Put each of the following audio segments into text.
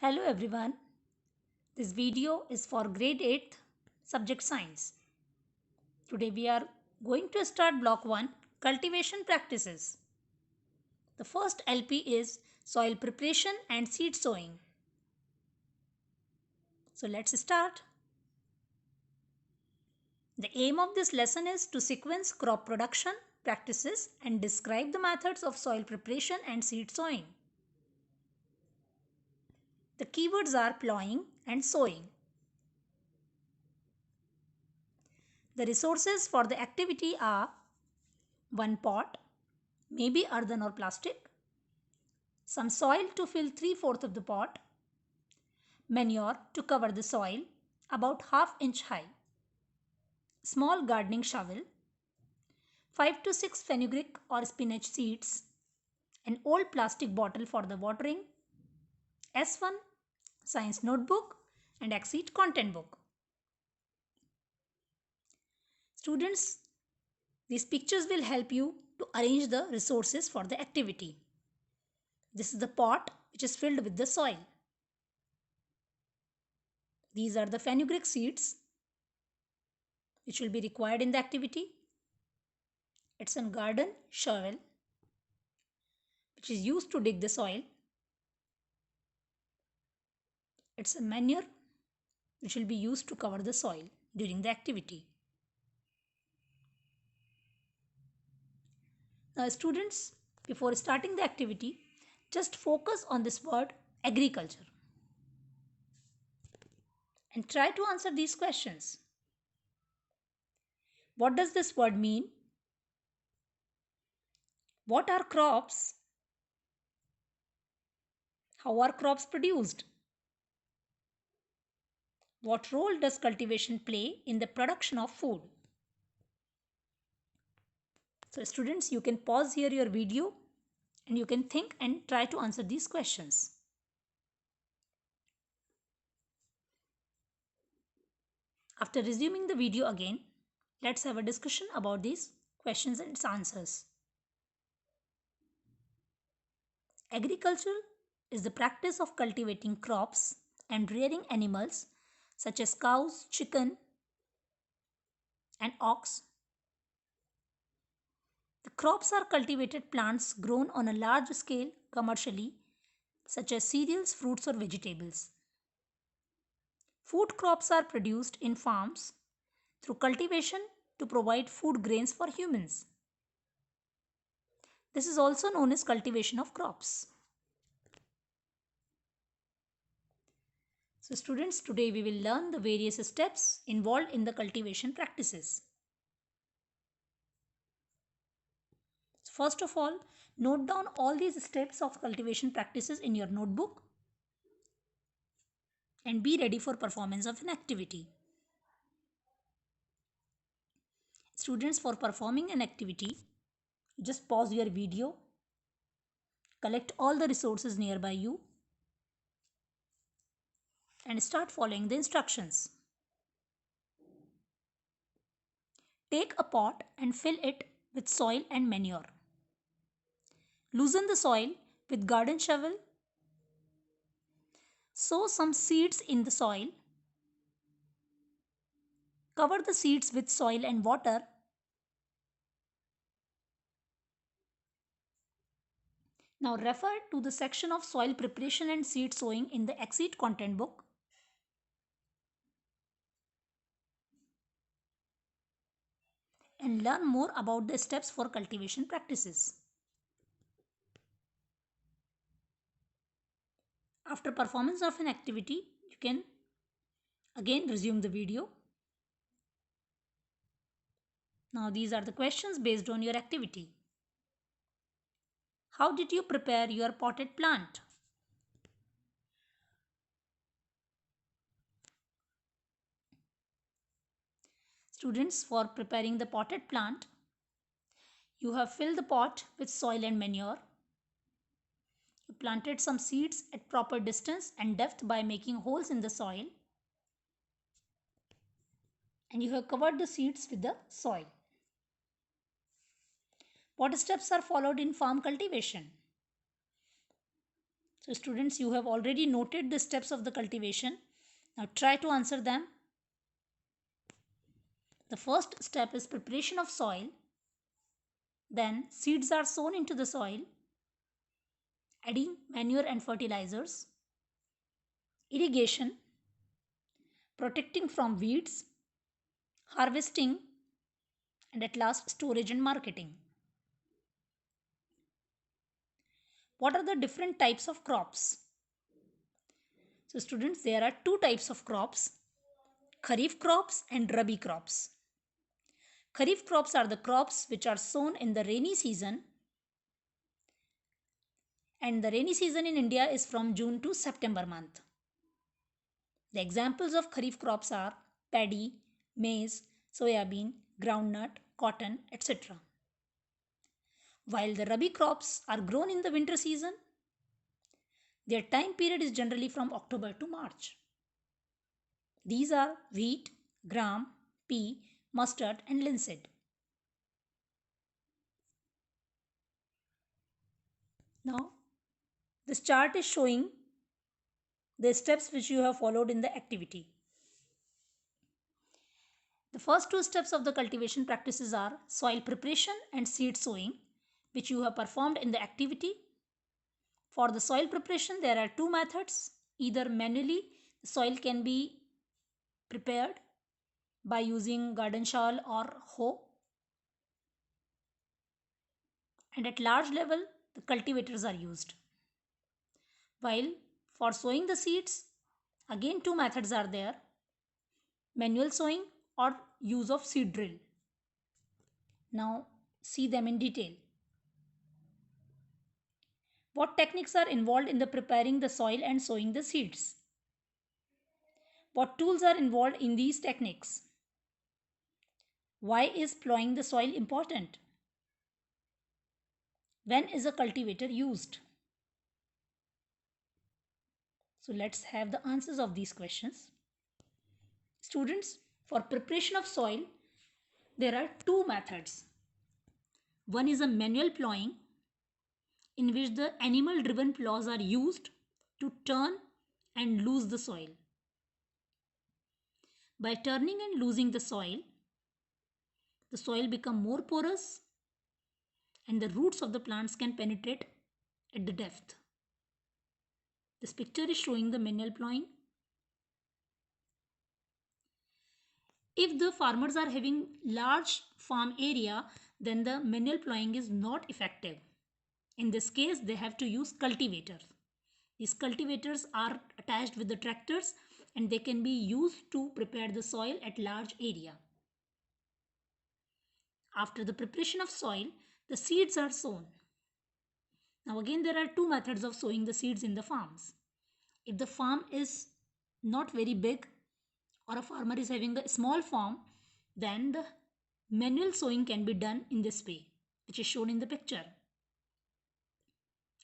Hello everyone. This video is for grade 8th subject science. Today we are going to start block 1 cultivation practices. The first LP is soil preparation and seed sowing. So let's start. The aim of this lesson is to sequence crop production practices and describe the methods of soil preparation and seed sowing. The keywords are plowing and sowing. The resources for the activity are one pot, maybe earthen or plastic, some soil to fill 3/4 of the pot, manure to cover the soil about ½ inch high, small gardening shovel, 5 to 6 fenugreek or spinach seeds, an old plastic bottle for the watering, S1, science notebook and Exceed content book. Students, these pictures will help you to arrange the resources for the activity. This is the pot which is filled with the soil. These are the fenugreek seeds which will be required in the activity. It's a garden shovel which is used to dig the soil. It's a manure which will be used to cover the soil during the activity. Now students, before starting the activity, just focus on this word agriculture and try to answer these questions. What does this word mean? What are crops? How are crops produced? What role does cultivation play in the production of food? So students, you can pause here your video and you can think and try to answer these questions. After resuming the video again, let's have a discussion about these questions and its answers. Agriculture is the practice of cultivating crops and rearing animals such as cows, chicken, and ox. The crops are cultivated plants grown on a large scale commercially, such as cereals, fruits, or vegetables. Food crops are produced in farms through cultivation to provide food grains for humans. This is also known as cultivation of crops. So students, today we will learn the various steps involved in the cultivation practices. First of all, note down all these steps of cultivation practices in your notebook and be ready for performance of an activity. Students, for performing an activity, just pause your video, collect all the resources nearby you and start following the instructions. Take a pot and fill it with soil and manure. Loosen the soil with garden shovel. Sow some seeds in the soil. Cover the seeds with soil and water. Now refer to the section of soil preparation and seed sowing in the Exceed content book. And learn more about the steps for cultivation practices. After performance of an activity, you can again resume the video. Now these are the questions based on your activity. How did you prepare your potted plant? Students, for preparing the potted plant, you have filled the pot with soil and manure. You planted some seeds at proper distance and depth by making holes in the soil. And you have covered the seeds with the soil. What steps are followed in farm cultivation? So students, you have already noted the steps of the cultivation. Now try to answer them. The first step is preparation of soil. Then seeds are sown into the soil, adding manure and fertilizers, irrigation, protecting from weeds, harvesting, and at last storage and marketing. What are the different types of crops? So students, there are two types of crops, Kharif crops and Rabi crops. Kharif crops are the crops which are sown in the rainy season, and the rainy season in India is from June to September month. The examples of Kharif crops are paddy, maize, soyabean, groundnut, cotton, etc. While the Rabi crops are grown in the winter season, their time period is generally from October to March. These are wheat, gram, pea, mustard and linseed. Now, this chart is showing the steps which you have followed in the activity. The first two steps of the cultivation practices are soil preparation and seed sowing, which you have performed in the activity. For the soil preparation, there are two methods. Either manually, the soil can be prepared by using garden shawl or hoe, and at large level, the cultivators are used. While for sowing the seeds, again two methods are there, manual sowing or use of seed drill. Now see them in detail. What techniques are involved in the preparing the soil and sowing the seeds? What tools are involved in these techniques? Why is plowing the soil important? When is a cultivator used? So let's have the answers of these questions. Students, for preparation of soil, there are two methods. One is a manual plowing, in which the animal driven plows are used to turn and loose the soil. By turning and losing the soil become more porous and the roots of the plants can penetrate at the depth. This picture is showing the manual plowing. If the farmers are having large farm area, then the manual plowing is not effective. In this case, they have to use cultivators. These cultivators are attached with the tractors and they can be used to prepare the soil at large area. After the preparation of soil, the seeds are sown. Now again, there are two methods of sowing the seeds in the farms. If the farm is not very big or a farmer is having a small farm, then the manual sowing can be done in this way, which is shown in the picture.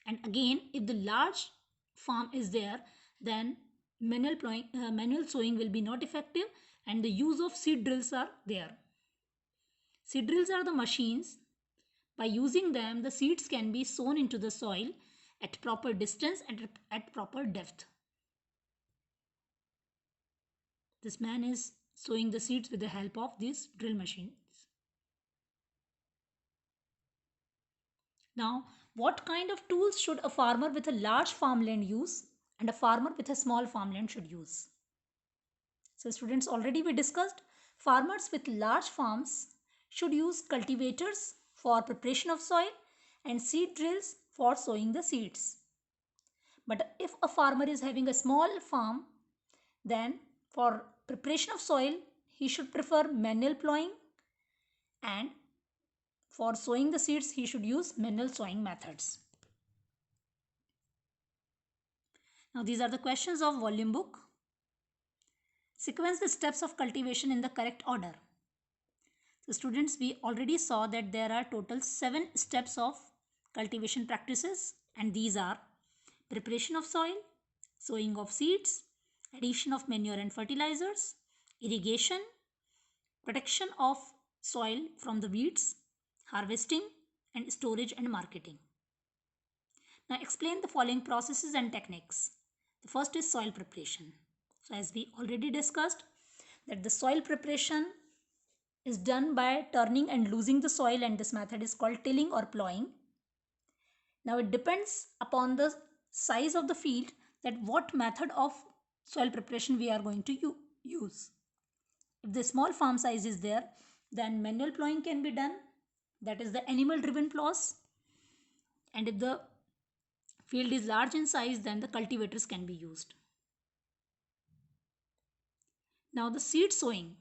And again, if the large farm is there, then manual sowing will be not effective and the use of seed drills are there. Seed drills are the machines. By using them, the seeds can be sown into the soil at proper distance and at proper depth. This man is sowing the seeds with the help of these drill machines. Now, what kind of tools should a farmer with a large farmland use and a farmer with a small farmland should use? So students, already we discussed, farmers with large farms should use cultivators for preparation of soil and seed drills for sowing the seeds. But if a farmer is having a small farm, then for preparation of soil, he should prefer manual plowing, and for sowing the seeds, he should use manual sowing methods. Now these are the questions of volume book. Sequence the steps of cultivation in the correct order. So students, we already saw that there are total 7 steps of cultivation practices, and these are preparation of soil, sowing of seeds, addition of manure and fertilizers, irrigation, protection of soil from the weeds, harvesting, and storage and marketing. Now explain the following processes and techniques. The first is soil preparation. So as we already discussed, that the soil preparation is done by turning and losing the soil, and this method is called tilling or plowing. Now it depends upon the size of the field that what method of soil preparation we are going to use. If the small farm size is there, then manual plowing can be done, that is the animal driven plows. And if the field is large in size, then the cultivators can be used. Now the seed sowing.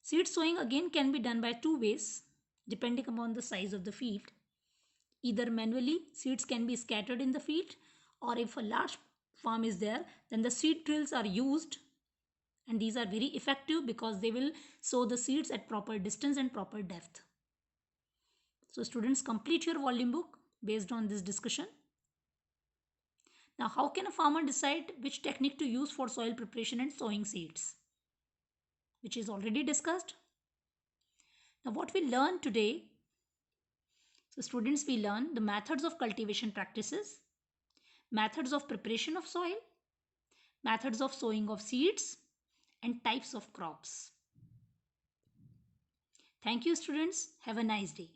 Seed sowing again can be done by two ways depending upon the size of the field. Either manually seeds can be scattered in the field, or if a large farm is there, then the seed drills are used, and these are very effective because they will sow the seeds at proper distance and proper depth. So students, complete your volume book based on this discussion. Now, how can a farmer decide which technique to use for soil preparation and sowing seeds? Which is already discussed. Now, what we learn today, so students, we learn the methods of cultivation practices, methods of preparation of soil, methods of sowing of seeds, and types of crops. Thank you students. Have a nice day.